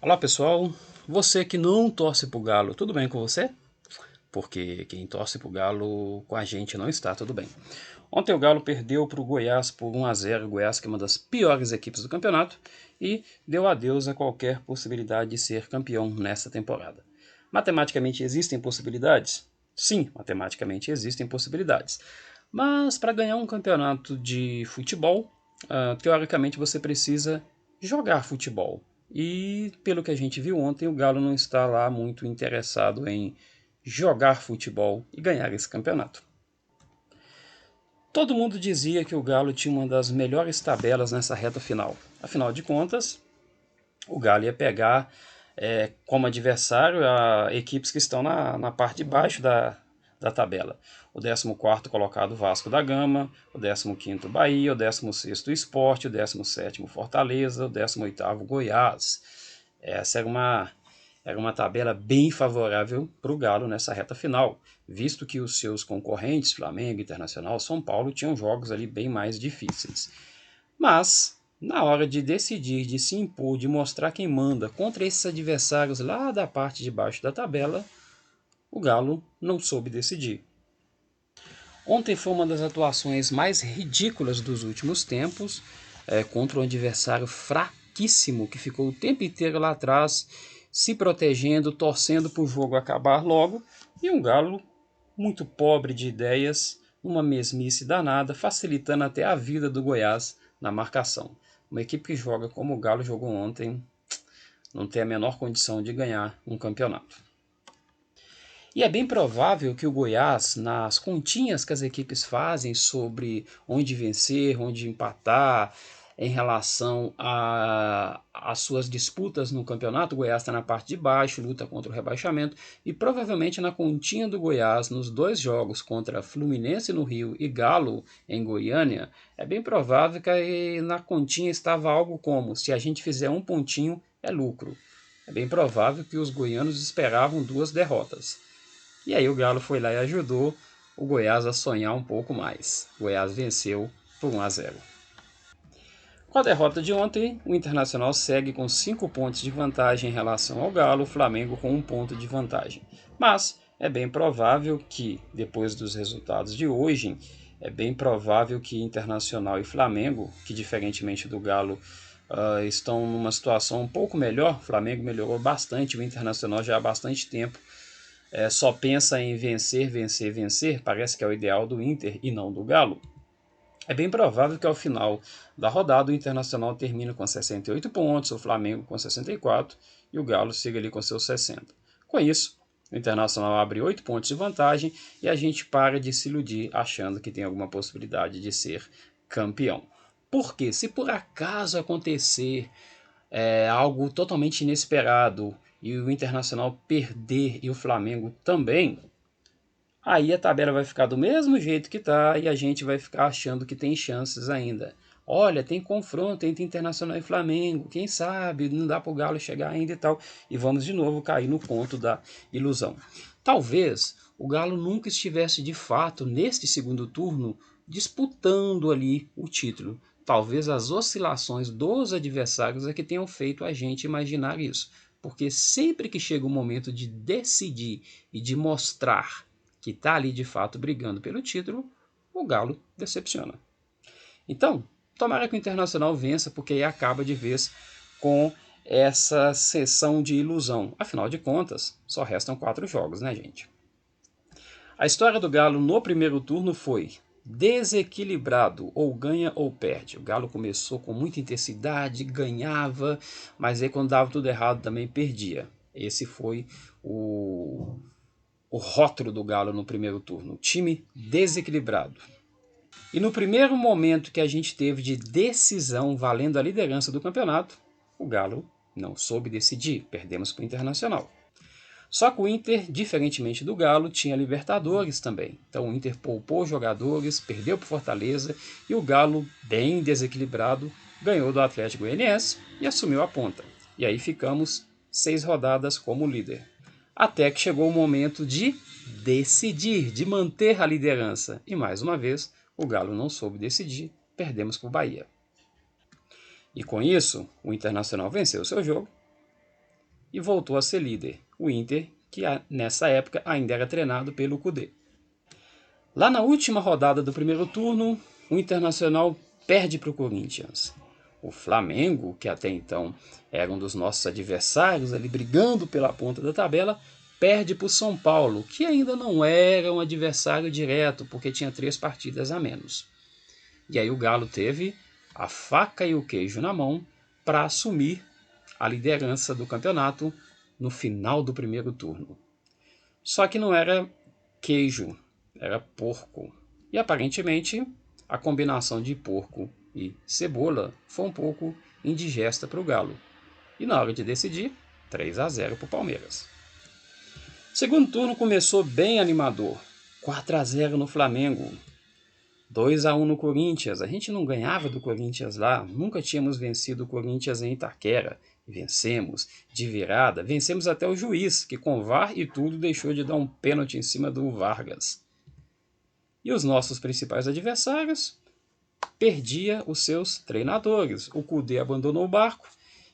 Olá pessoal, você que não torce pro Galo, tudo bem com você? Porque quem torce pro Galo com a gente não está tudo bem. Ontem o Galo perdeu para o Goiás por 1-0, Goiás que é uma das piores equipes do campeonato, e deu adeus a qualquer possibilidade de ser campeão nesta temporada. Matematicamente existem possibilidades? Sim, matematicamente existem possibilidades. Mas para ganhar um campeonato de futebol, teoricamente você precisa jogar futebol. E pelo que a gente viu ontem, o Galo não está lá muito interessado em jogar futebol e ganhar esse campeonato. Todo mundo dizia que o Galo tinha uma das melhores tabelas nessa reta final. Afinal de contas, o Galo ia pegar como adversário equipes que estão na parte de baixo da tabela. O 14º colocado Vasco da Gama, o 15º Bahia, o 16º Sport, o 17º Fortaleza, o 18º Goiás. Essa era uma tabela bem favorável para o Galo nessa reta final, visto que os seus concorrentes, Flamengo, Internacional, São Paulo, tinham jogos ali bem mais difíceis. Mas, na hora de decidir, de se impor, de mostrar quem manda contra esses adversários lá da parte de baixo da tabela, o Galo não soube decidir. Ontem foi uma das atuações mais ridículas dos últimos tempos, contra um adversário fraquíssimo que ficou o tempo inteiro lá atrás, se protegendo, torcendo para o jogo acabar logo, e um Galo muito pobre de ideias, uma mesmice danada, facilitando até a vida do Goiás na marcação. Uma equipe que joga como o Galo jogou ontem não tem a menor condição de ganhar um campeonato. E é bem provável que o Goiás, nas continhas que as equipes fazem sobre onde vencer, onde empatar, em relação às suas disputas no campeonato, o Goiás está na parte de baixo, luta contra o rebaixamento, e provavelmente na continha do Goiás, nos dois jogos contra Fluminense no Rio e Galo em Goiânia, é bem provável que na continha estava algo como: se a gente fizer um pontinho, é lucro. É bem provável que os goianos esperavam 2 derrotas. E aí o Galo foi lá e ajudou o Goiás a sonhar um pouco mais. O Goiás venceu por 1-0. Com a derrota de ontem, o Internacional segue com 5 pontos de vantagem em relação ao Galo, o Flamengo com 1 ponto de vantagem. Mas é bem provável que, depois dos resultados de hoje, é bem provável que Internacional e Flamengo, que diferentemente do Galo, estão numa situação um pouco melhor. O Flamengo melhorou bastante, o Internacional já há bastante tempo só pensa em vencer, vencer, vencer, parece que é o ideal do Inter e não do Galo. É bem provável que ao final da rodada o Internacional termine com 68 pontos, o Flamengo com 64 e o Galo siga ali com seus 60. Com isso, o Internacional abre 8 pontos de vantagem e a gente para de se iludir achando que tem alguma possibilidade de ser campeão. Porque se por acaso acontecer algo totalmente inesperado e o Internacional perder e o Flamengo também, aí a tabela vai ficar do mesmo jeito que está e a gente vai ficar achando que tem chances ainda. Olha, tem confronto entre Internacional e Flamengo, quem sabe, não dá para o Galo chegar ainda e tal. E vamos de novo cair no conto da ilusão. Talvez o Galo nunca estivesse de fato, neste segundo turno, disputando ali o título. Talvez as oscilações dos adversários é que tenham feito a gente imaginar isso. Porque sempre que chega o momento de decidir e de mostrar que está ali de fato brigando pelo título, o Galo decepciona. Então, tomara que o Internacional vença, porque aí acaba de vez com essa sessão de ilusão. Afinal de contas, só restam 4 jogos, né, gente? A história do Galo no primeiro turno foi desequilibrado, ou ganha ou perde. O Galo começou com muita intensidade, ganhava, mas aí quando dava tudo errado também perdia. Esse foi o rótulo do Galo no primeiro turno, time desequilibrado. E no primeiro momento que a gente teve de decisão valendo a liderança do campeonato, o Galo não soube decidir, perdemos para o Internacional. Só que o Inter, diferentemente do Galo, tinha Libertadores também. Então o Inter poupou jogadores, perdeu para o Fortaleza e o Galo, bem desequilibrado, ganhou do Atlético Goianiense e assumiu a ponta. E aí ficamos 6 rodadas como líder. Até que chegou o momento de decidir, de manter a liderança. E mais uma vez, o Galo não soube decidir, perdemos para o Bahia. E com isso, o Internacional venceu o seu jogo, e voltou a ser líder. O Inter, que nessa época ainda era treinado pelo Kudê. Lá na última rodada do primeiro turno, o Internacional perde para o Corinthians. O Flamengo, que até então era um dos nossos adversários, ali brigando pela ponta da tabela, perde para o São Paulo, que ainda não era um adversário direto, porque tinha 3 partidas a menos. E aí o Galo teve a faca e o queijo na mão para assumir a liderança do campeonato no final do primeiro turno. Só que não era queijo, era porco. E aparentemente a combinação de porco e cebola foi um pouco indigesta para o Galo. E na hora de decidir, 3-0 para o Palmeiras. O segundo turno começou bem animador. 4-0 no Flamengo. 2-1 no Corinthians. A gente não ganhava do Corinthians lá. Nunca tínhamos vencido o Corinthians em Itaquera. Vencemos de virada. Vencemos até o juiz, que com VAR e tudo deixou de dar um pênalti em cima do Vargas. E os nossos principais adversários perdia os seus treinadores. O Kudê abandonou o barco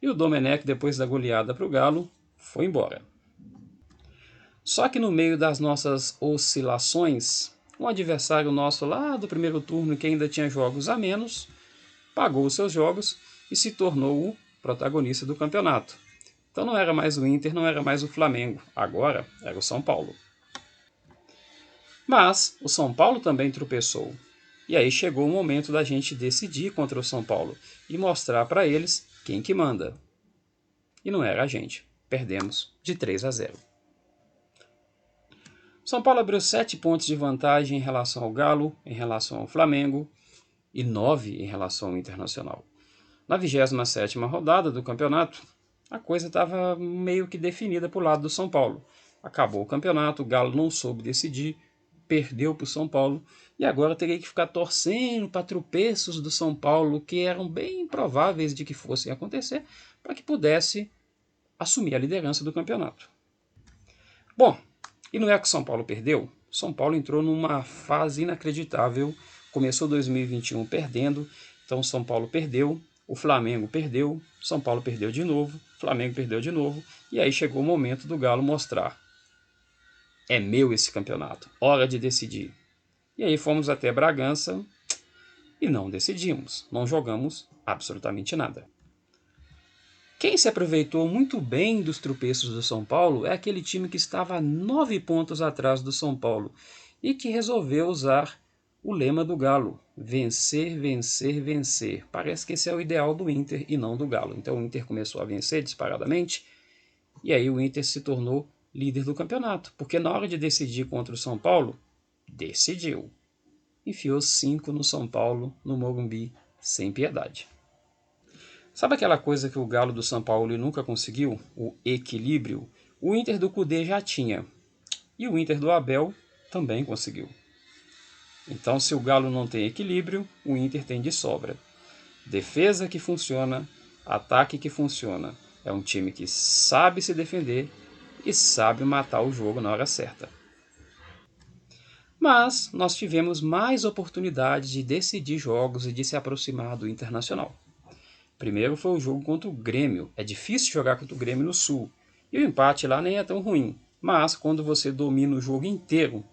e o Domenech, depois da goleada para o Galo, foi embora. Só que no meio das nossas oscilações, um adversário nosso lá do primeiro turno, que ainda tinha jogos a menos, pagou os seus jogos e se tornou o protagonista do campeonato. Então não era mais o Inter, não era mais o Flamengo, agora era o São Paulo. Mas o São Paulo também tropeçou. E aí chegou o momento da gente decidir contra o São Paulo e mostrar para eles quem que manda. E não era a gente. Perdemos de 3-0. São Paulo abriu 7 pontos de vantagem em relação ao Galo, em relação ao Flamengo e 9 em relação ao Internacional. Na 27ª rodada do campeonato, a coisa estava meio que definida para o lado do São Paulo. Acabou o campeonato, o Galo não soube decidir, perdeu para o São Paulo e agora teria que ficar torcendo para tropeços do São Paulo que eram bem improváveis de que fossem acontecer para que pudesse assumir a liderança do campeonato. Bom, e não é que o São Paulo perdeu? São Paulo entrou numa fase inacreditável, começou 2021 perdendo, então São Paulo perdeu, o Flamengo perdeu, São Paulo perdeu de novo, Flamengo perdeu de novo, e aí chegou o momento do Galo mostrar: é meu esse campeonato, hora de decidir. E aí fomos até Bragança e não decidimos, não jogamos absolutamente nada. Quem se aproveitou muito bem dos tropeços do São Paulo é aquele time que estava a 9 pontos atrás do São Paulo e que resolveu usar o lema do Galo: vencer, vencer, vencer. Parece que esse é o ideal do Inter e não do Galo. Então o Inter começou a vencer disparadamente e aí o Inter se tornou líder do campeonato, porque na hora de decidir contra o São Paulo, decidiu. Enfiou 5 no São Paulo, no Morumbi, sem piedade. Sabe aquela coisa que o Galo do São Paulo nunca conseguiu? O equilíbrio? O Inter do Kudê já tinha. E o Inter do Abel também conseguiu. Então, se o Galo não tem equilíbrio, o Inter tem de sobra. Defesa que funciona, ataque que funciona. É um time que sabe se defender e sabe matar o jogo na hora certa. Mas nós tivemos mais oportunidades de decidir jogos e de se aproximar do Internacional. Primeiro foi o jogo contra o Grêmio. É difícil jogar contra o Grêmio no Sul. E o empate lá nem é tão ruim. Mas quando você domina o jogo inteiro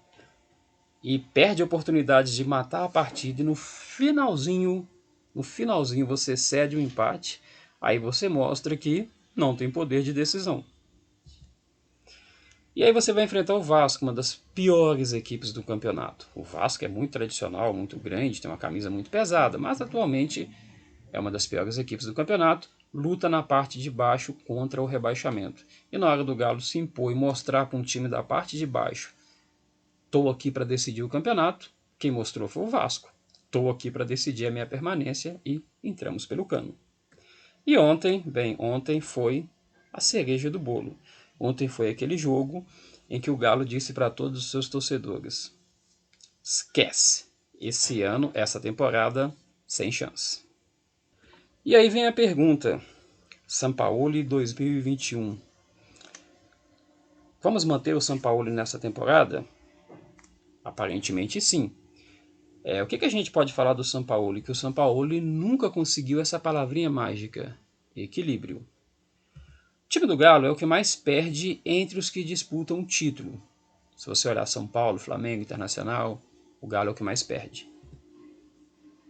e perde a oportunidade de matar a partida e no finalzinho você cede o empate, aí você mostra que não tem poder de decisão. E aí você vai enfrentar o Vasco, uma das piores equipes do campeonato. O Vasco é muito tradicional, muito grande, tem uma camisa muito pesada, mas atualmente é uma das piores equipes do campeonato, luta na parte de baixo contra o rebaixamento. E na hora do Galo se impor e mostrar para um time da parte de baixo: estou aqui para decidir o campeonato, quem mostrou foi o Vasco. Estou aqui para decidir a minha permanência e entramos pelo cano. E ontem foi a cereja do bolo. Ontem foi aquele jogo em que o Galo disse para todos os seus torcedores: esquece, esse ano, essa temporada, sem chance. E aí vem a pergunta: Sampaoli 2021. Vamos manter o Sampaoli nessa temporada? Aparentemente sim. O que a gente pode falar do Sampaoli? Que o Sampaoli nunca conseguiu essa palavrinha mágica: equilíbrio. O time do Galo é o que mais perde entre os que disputam o título. Se você olhar São Paulo, Flamengo, Internacional, o Galo é o que mais perde.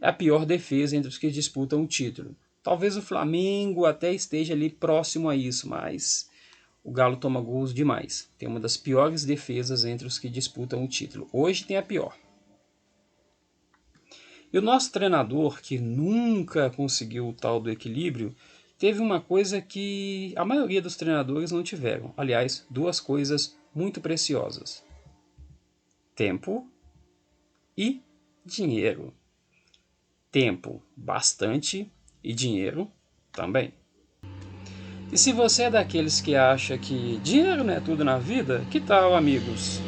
É a pior defesa entre os que disputam o título. Talvez o Flamengo até esteja ali próximo a isso, mas o Galo toma gols demais. Tem uma das piores defesas entre os que disputam o título. Hoje tem a pior. E o nosso treinador, que nunca conseguiu o tal do equilíbrio, teve uma coisa que a maioria dos treinadores não tiveram. Aliás, duas coisas muito preciosas: tempo e dinheiro. Tempo bastante e dinheiro também. E se você é daqueles que acha que dinheiro não é tudo na vida, que tal, amigos?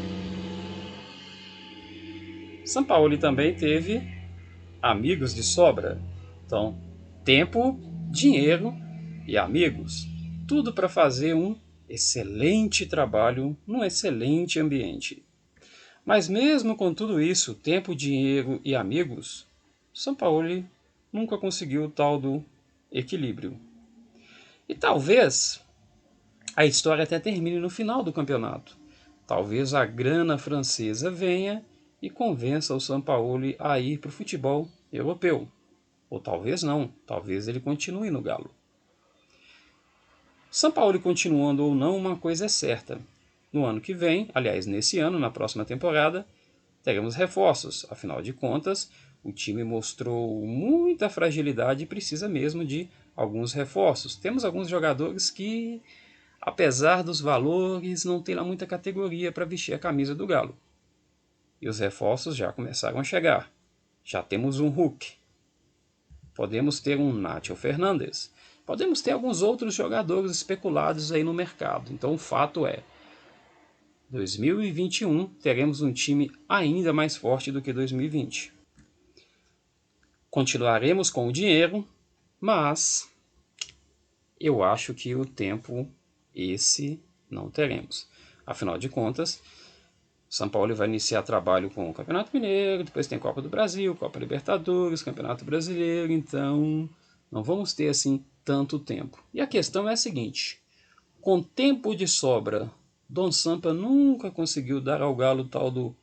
Sampaoli também teve amigos de sobra. Então, tempo, dinheiro e amigos. Tudo para fazer um excelente trabalho num excelente ambiente. Mas mesmo com tudo isso, tempo, dinheiro e amigos, Sampaoli nunca conseguiu o tal do equilíbrio. E talvez a história até termine no final do campeonato. Talvez a grana francesa venha e convença o Sampaoli a ir para o futebol europeu. Ou talvez não, talvez ele continue no Galo. Sampaoli continuando ou não, uma coisa é certa. No ano que vem, aliás, nesse ano, na próxima temporada, teremos reforços. Afinal de contas, o time mostrou muita fragilidade e precisa mesmo de alguns reforços. Temos alguns jogadores que, apesar dos valores, não tem lá muita categoria para vestir a camisa do Galo. E os reforços já começaram a chegar. Já temos um Hulk. Podemos ter um Nacho Fernandes. Podemos ter alguns outros jogadores especulados aí no mercado. Então o fato é, 2021 teremos um time ainda mais forte do que 2020. Continuaremos com o dinheiro, mas eu acho que o tempo esse não teremos. Afinal de contas, São Paulo vai iniciar trabalho com o Campeonato Mineiro, depois tem Copa do Brasil, Copa Libertadores, Campeonato Brasileiro, então não vamos ter assim tanto tempo. E a questão é a seguinte: com tempo de sobra, Dom Sampa nunca conseguiu dar ao Galo tal do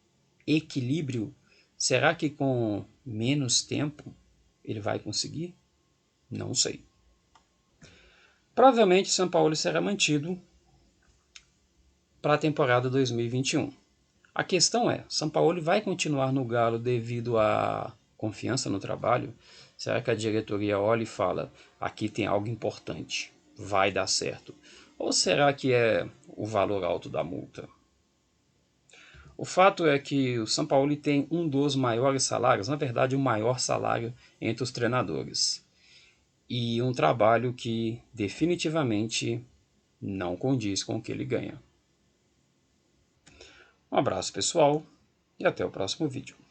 equilíbrio. Será que com menos tempo ele vai conseguir? Não sei. Provavelmente São Paulo será mantido para a temporada 2021. A questão é, São Paulo vai continuar no Galo devido à confiança no trabalho? Será que a diretoria olha e fala, aqui tem algo importante, vai dar certo? Ou será que é o valor alto da multa? O fato é que o São Paulo tem um dos maiores salários, na verdade o maior salário entre os treinadores. E um trabalho que definitivamente não condiz com o que ele ganha. Um abraço pessoal e até o próximo vídeo.